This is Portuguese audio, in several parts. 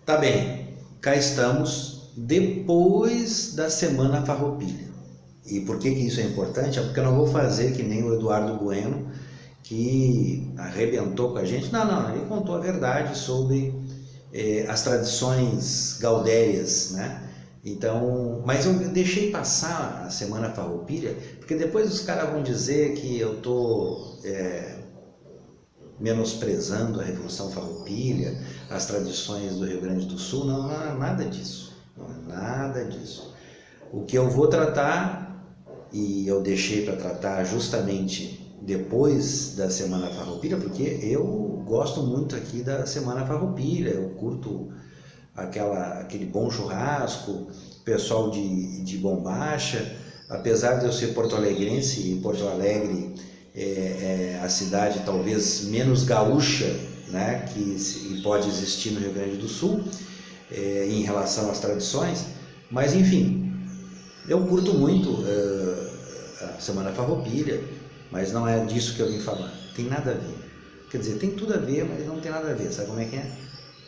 Tá bem, cá estamos depois da Semana Farroupilha. E por que isso é importante? É porque eu não vou fazer que nem o Eduardo Bueno, que arrebentou com a gente. Não, ele contou a verdade sobre as tradições gaudérias, né? Então, mas eu deixei passar a Semana Farroupilha, porque depois os caras vão dizer que eu tô menosprezando a Revolução Farroupilha, as tradições do Rio Grande do Sul. Não é nada disso, não é nada disso. O que eu vou tratar, e eu deixei para tratar justamente depois da Semana Farroupilha, porque eu gosto muito aqui da Semana Farroupilha, eu curto aquele bom churrasco, pessoal de Bombacha. Apesar de eu ser porto-alegrense, e Porto Alegre é a cidade talvez menos gaúcha, né, que pode existir no Rio Grande do Sul, em relação às tradições, mas enfim, eu curto muito a Semana Farroupilha, mas não é disso que eu vim falar, tem nada a ver. Quer dizer, tem tudo a ver, mas não tem nada a ver. Sabe como é que é?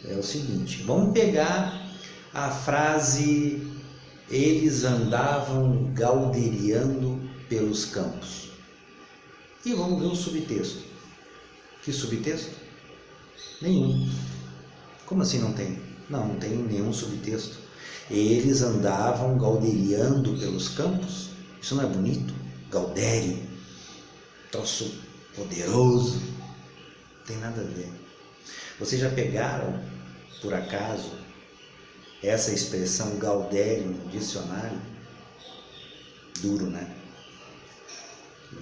É o seguinte, vamos pegar a frase "eles andavam gauderiando pelos campos" e vamos ver o subtexto. Que subtexto? Nenhum. Como assim não tem? Não tem nenhum subtexto. Eles andavam gauderiando pelos campos. Isso não é bonito? Gaudério, troço poderoso, não tem nada a ver. Vocês já pegaram, por acaso, essa expressão gaudério no dicionário? Duro, né?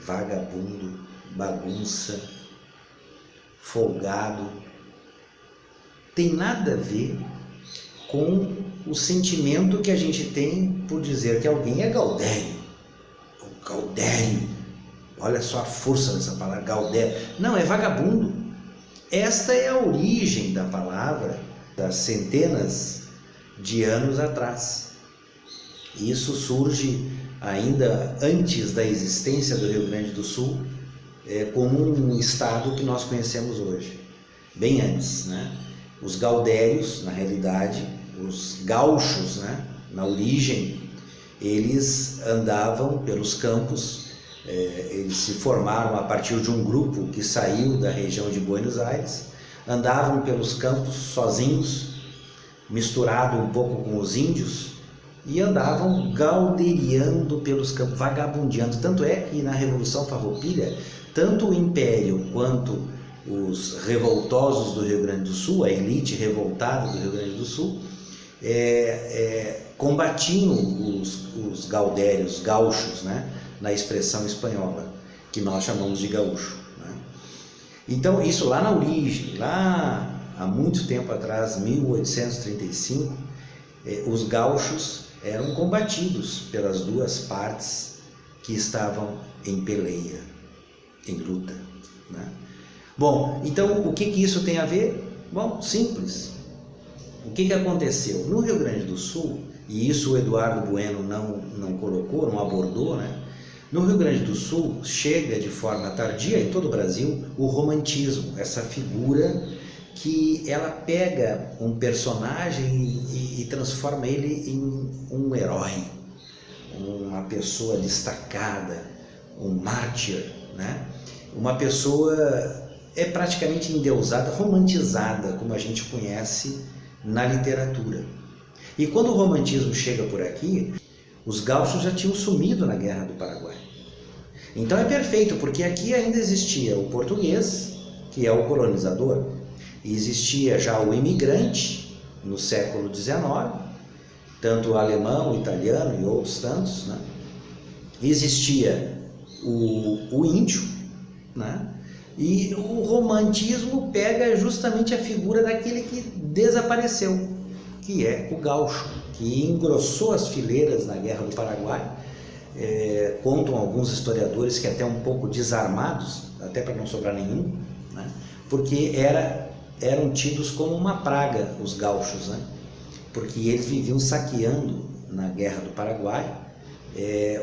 Vagabundo, bagunça, folgado. Tem nada a ver com o sentimento que a gente tem por dizer que alguém é gaudério. O gaudério, olha só a força dessa palavra, gaudério. Não, é vagabundo. Esta é a origem da palavra das centenas de anos atrás. Isso surge ainda antes da existência do Rio Grande do Sul como um estado que nós conhecemos hoje. Bem antes, né? Os gaudérios, na realidade, os gaúchos, né? Na origem, eles andavam pelos campos. Eles se formaram a partir de um grupo que saiu da região de Buenos Aires, andavam pelos campos sozinhos, misturado um pouco com os índios, e andavam gauderiando pelos campos, vagabundeando. Tanto é que na Revolução Farroupilha, tanto o Império quanto os revoltosos do Rio Grande do Sul, a elite revoltada do Rio Grande do Sul, combatiam os gaudérios, gaúchos, né? Na expressão espanhola, que nós chamamos de gaúcho, né? Então, isso lá na origem, lá há muito tempo atrás, 1835, os gaúchos eram combatidos pelas duas partes que estavam em peleia, em luta, né? Bom, então o que isso tem a ver? Bom, simples. O que aconteceu? No Rio Grande do Sul, e isso o Eduardo Bueno não colocou, não abordou, né? No Rio Grande do Sul chega de forma tardia, em todo o Brasil, o romantismo, essa figura que ela pega um personagem e transforma ele em um herói, uma pessoa destacada, um mártir, né? Uma pessoa praticamente endeusada, romantizada, como a gente conhece na literatura. E quando o romantismo chega por aqui, os gaúchos já tinham sumido na Guerra do Paraguai. Então é perfeito, porque aqui ainda existia o português, que é o colonizador, e existia já o imigrante no século XIX, tanto o alemão, o italiano e outros tantos, né? Existia o índio, né? E o romantismo pega justamente a figura daquele que desapareceu, que é o gaúcho, que engrossou as fileiras na Guerra do Paraguai. Contam alguns historiadores que até um pouco desarmados, até para não sobrar nenhum, né? Porque eram tidos como uma praga os gaúchos, né? Porque eles viviam saqueando na Guerra do Paraguai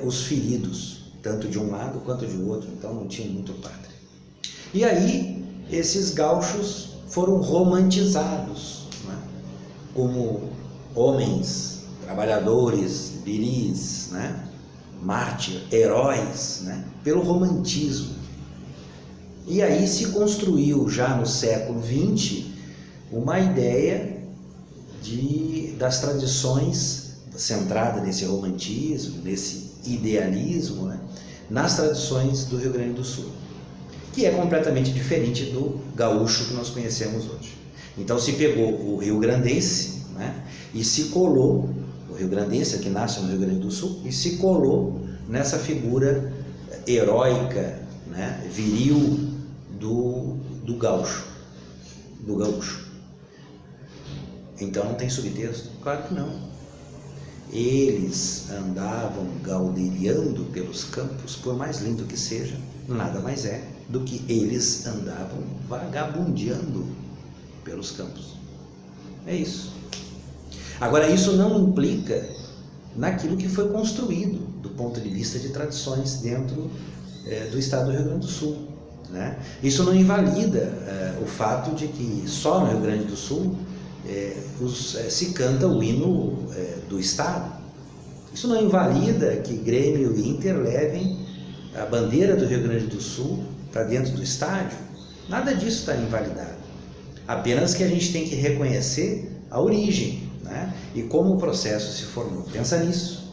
os feridos, tanto de um lado quanto de outro, então não tinha muito pátria. E aí esses gaúchos foram romantizados, né? como homens, trabalhadores, viris, né? Mártir, heróis, né? Pelo romantismo. E aí se construiu já no século XX uma ideia das tradições centrada nesse romantismo, nesse idealismo, né? Nas tradições do Rio Grande do Sul, que é completamente diferente do gaúcho que nós conhecemos hoje. Então se pegou o rio-grandense, né? E se colou, o rio-grandense que nasce no Rio Grande do Sul, e se colou nessa figura heróica, né? Viril do gaúcho. Então não tem subtexto? Claro que não. Eles andavam galderiando pelos campos, por mais lindo que seja, nada mais é do que eles andavam vagabundeando pelos campos. É isso. Agora, isso não implica naquilo que foi construído do ponto de vista de tradições dentro do estado do Rio Grande do Sul, né? Isso não invalida o fato de que só no Rio Grande do Sul se canta o hino do estado. Isso não invalida que Grêmio e Inter levem a bandeira do Rio Grande do Sul para dentro do estádio. Nada disso está invalidado. Apenas que a gente tem que reconhecer a origem, né? E como o processo se formou. Pensa nisso.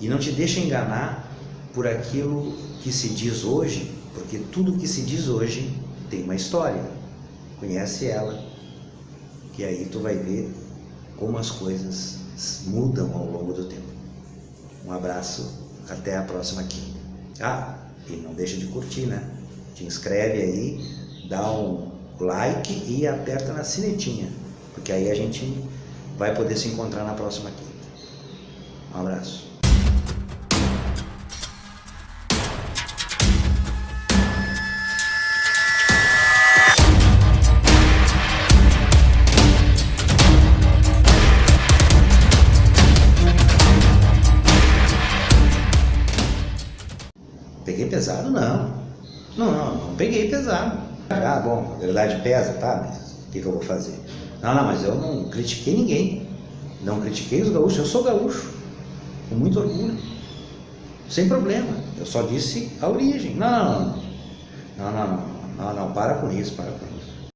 E não te deixa enganar por aquilo que se diz hoje, porque tudo que se diz hoje tem uma história. Conhece ela, que aí tu vai ver como as coisas mudam ao longo do tempo. Um abraço, até a próxima quinta. Ah, e não deixa de curtir, né? Te inscreve aí, dá um like e aperta na sinetinha, porque aí a gente vai poder se encontrar na próxima quinta. Um abraço. Peguei pesado? Não peguei pesado. Ah, bom, a verdade pesa, tá, mas o que eu vou fazer? Não, mas eu não critiquei ninguém. Não critiquei os gaúchos, eu sou gaúcho, com muito orgulho, sem problema. Eu só disse a origem. Não, para com isso,